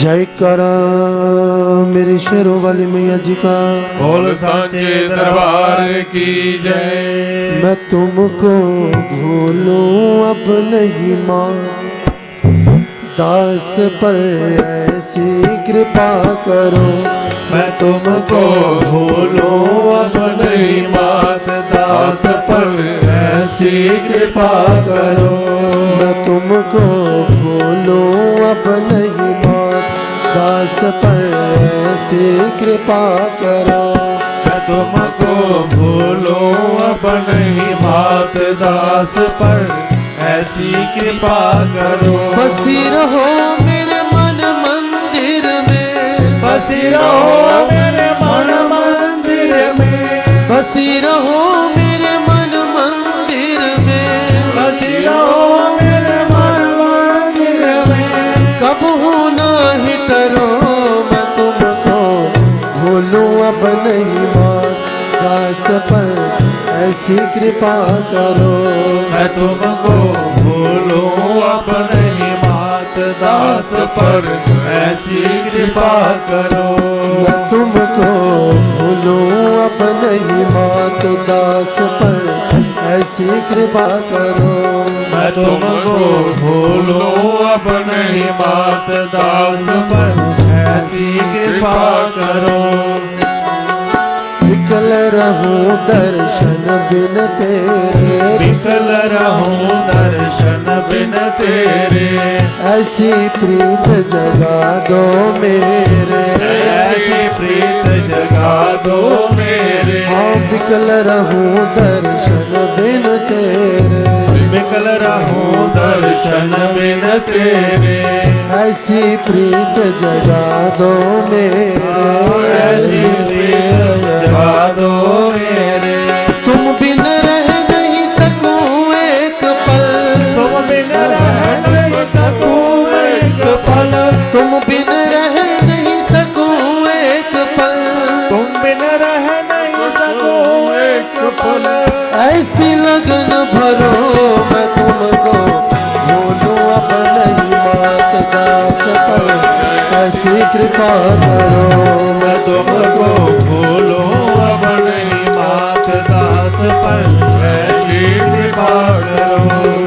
जय करा मेरे शेरों वाली मैया जी का। बोल सांचे दरबार की जय। मैं तुमको भूलूं अब नहीं माँ, दास पर ऐसी कृपा करो। मैं तुमको भूलूं अब नहीं मात, दास पर ऐसी कृपा करो। मैं तुमको भूलूं अब नहीं मात, दास पर ऐसी कृपा करो। मैं तुमको भूलूं अब नहीं मात, दास पर ऐसी कृपा करो। बसी रहो मेरे मन मंदिर में, बसी रहो मेरे मन मंदिर में, बसी रहो मेरे मन मंदिर में, बसी रहो मेरे मन मंदिर में। कबहू नहीं करो मैं तुमको भूलूं अब नहीं मात, दास पर ऐसी कृपा करो। मैं तुमको भूलूं अब नहीं मात, दास पर ऐसी कृपा करो। मैं तुमको भूलूं अब नहीं मात, दास पर ऐसी कृपा करो। मैं तुमको भूलूं अब नहीं मात, दास पर ऐसी कृपा करो। विकल रहूं दर्शन बिन तेरे, विकल रहूं दर्शन बिन तेरे। ऐसी प्रीत जगा दो मेरे, ऐसी प्रीत जगा दो मेरे। हाँ विकल रहूं दर्शन बिन तेरे, विकल रहूं दर्शन बिन तेरे। ऐसी प्रीत जगा दो मेरे, ऐसी प्रीत जगा दो मेरे। तुम बिन रह नहीं सकूं एक पल, तुम बिन रह नहीं सकूं एक पल, तुम बिन रह नहीं सकूं एक पल, तुम बिन रह नहीं सकूं एक पल। ऐसी लगन भरो मैं तुमको भूलूं अब नहीं मात, दास पर ऐसी कृपा करो। मैं तुमको भूलूं अब नहीं मात, दास पर ऐसी कृपा करो।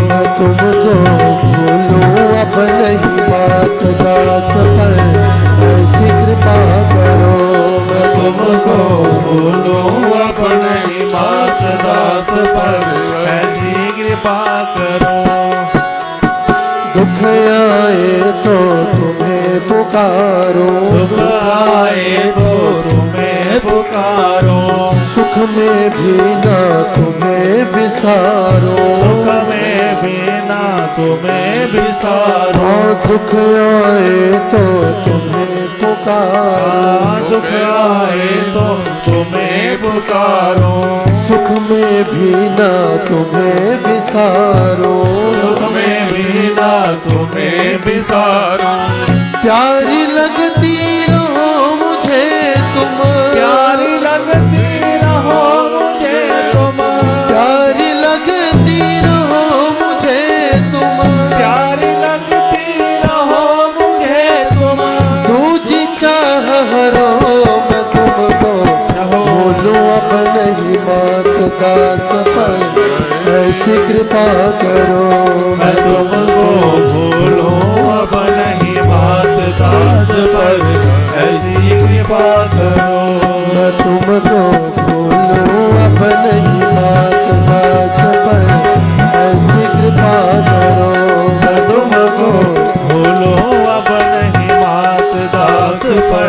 मैं तुमको भूलूं अब नहीं मात, दास पर ऐसी कृपा करो। मैं तुमको भूलूं अब नहीं मात, दास पर ऐसी कृपा करो। दुख आए तो तुम्हें पुकारो, सुख आए तो तुम्हें पुकारो। सुख में भी ना तुम्हें बिसारो, सुख में भी ना तुम्हें बिसारो। हाँ दुख आए तो तुम्हें पुकारो, दुख आए तो तुम्हें पुकारो। सुख में भी ना तुम्हें बिसारो, सुख में भी ना तुम्हें बिसारो। प्यारी लगती रहो मुझे तुम, प्यारी लगती रहो मुझे तुम, प्यारी लगती रहो मुझे तुम, प्यारी लगती रहो मुझे तुम। दूजी चाह हरो मैं तुमको भूलूं अब नहीं मात, दास पर ऐसी कृपा करो। मैं तुमको भूलूं अब नहीं मात, दास पर ऐसी कृपा करो। मैं तुमको भूलूं अब नहीं मात, दास पर ऐसी कृपा करो। मैं तुमको भूलूं अब नहीं मात, दास पर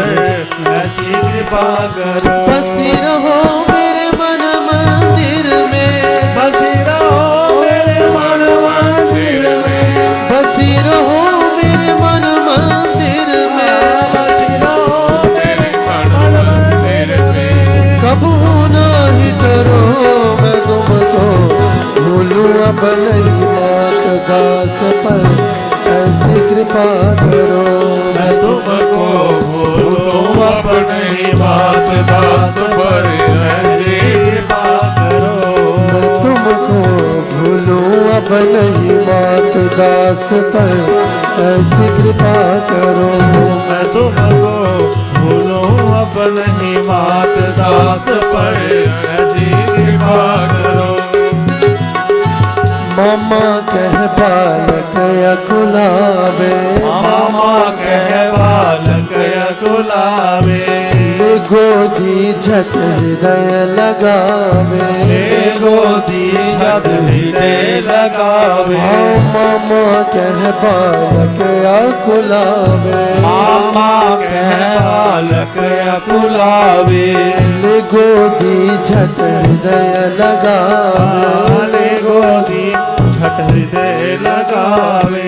ऐसी कृपा करो। बसी रहो मेरे मन मंदिर में, बसी रहो मेरे मन मंदिर में, बसी रहो मेरे मन मंदिर में, बसी रहो मेरे मन मंदिर में। कबू नहीं करो मैं तुमको भूलूं अब नहीं मात, दास पर ऐसी कृपा करो। मैं तुमको भूलूं अब नहीं मात, दास पर ऐसी कृपा करो। मैं तुमको भूलूं अब नहीं मात, दास पर ऐसी कृपा करो। मैं तुमको भूलूं अब नहीं मात दास पर ऐसी कृपा करो। मामा कह बालक अकुलावे, मामा कह बालक अकुलावे, गोदी झट हृदय लगावे, गोदी झट हृदय लगावे। मामा कह बालक अकुलावे, मामा कह बालक अकुलावे, गोदी झट हृदय लगावे, गोदी झट हृदय लगावे।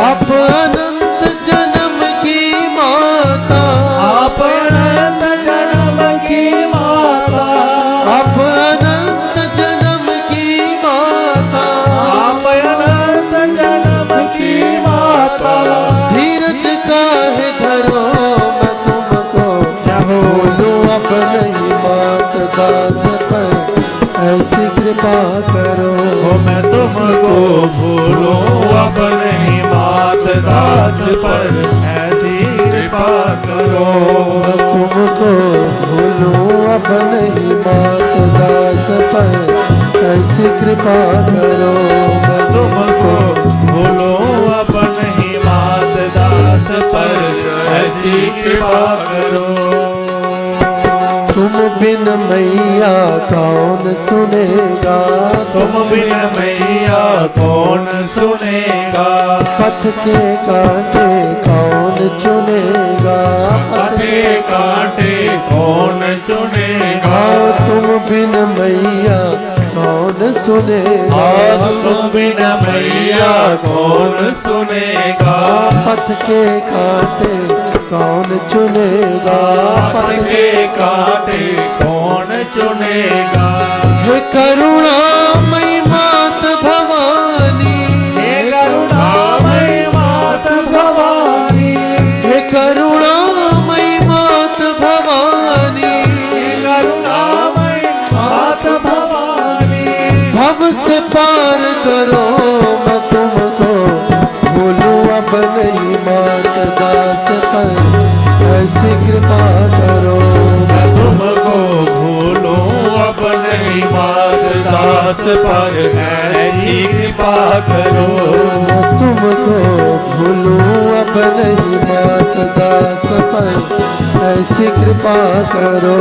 आप अनंत जन्म की माता, आप अनंत जन्म की माता, आप अनंत जन्म की माता, आप अनंत जन्म की माता। धीरज काहे धरो मैं तुमको भूलूं अब नहीं मात दास पर ऐसी कृपा करो। मैं तुमको भूलूं अब नहीं मात दास पर ऐसी कृपा करो। मैं तुमको भूलूं अब नहीं मात दास पर ऐसी कृपा करो। मैं तुमको भूलूं अब नहीं मात दास पर ऐसी कृपा करो। तुम बिन मैया कौन सुनेगा, तुम बिन मैया कौन सुनेगा। पथ के कांटे कौन चुनेगा, पथ के कांटे कौन चुनेगा। तुम बिन मैया कौन सुनेगा, तुम बिन मैया कौन सुनेगा। पथ के कांटे कौन चुनेगा, पथ के कांटे कौन चुनेगा। हे करुणामयी मात भवानी, हे करुणामयी मात भवानी, हे करुणामयी मात भवानी, हे करुणामयी मात भवानी। भव से पार करो मैं तुमको भूलूं अब नहीं मात दास पर ऐसी कृपा करो। मैं तुमको भूलूं अब नहीं मात दास पर ऐसी कृपा करो। मैं तुमको भूलूं अब नहीं मात दास पर ऐसी कृपा करो।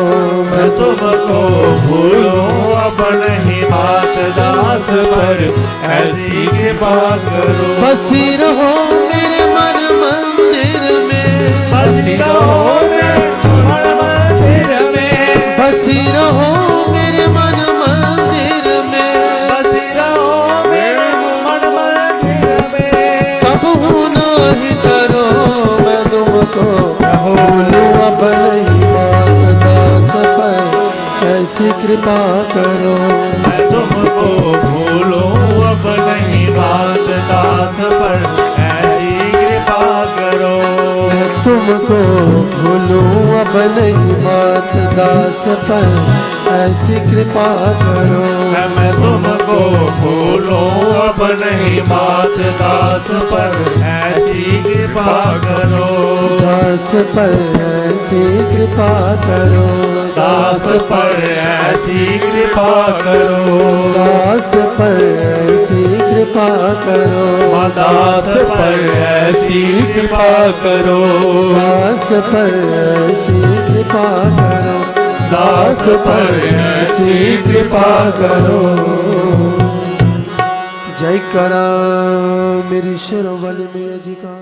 मैं तुमको भूलूं अब नहीं मात दास पर ऐसी कृपा करो। बसी रहो मेरे मन मंदिर में, बसी रहो मेरे मन मंदिर में, बसी रहो मेरे मन मंदिर में, बसी रहो मेरे मन मंदिर में। कबहू नहीं करो मैं तुमको भूलूं अब नहीं मात दास पर ऐसी कृपा करो। मैं तुमको भूलूं अब नहीं मात दास पर ऐसी कृपा करो। मैं तुमको भूलूं अब नहीं मात दास पर ऐसी कृपा करो। मैं तुमको भूलूं अब नहीं मात दास पर ऐसी कृपा करो। दास पर ऐसी कृपा करो, दास पर ऐसी कृपा करो। दास पर ऐसी कृपा करो, दास पर ऐसी कृपा करो। दास पर ऐसी कृपा करो, दास पर ऐसी कृपा करो। जय करा मेरी शेरों वाली मैया जी का।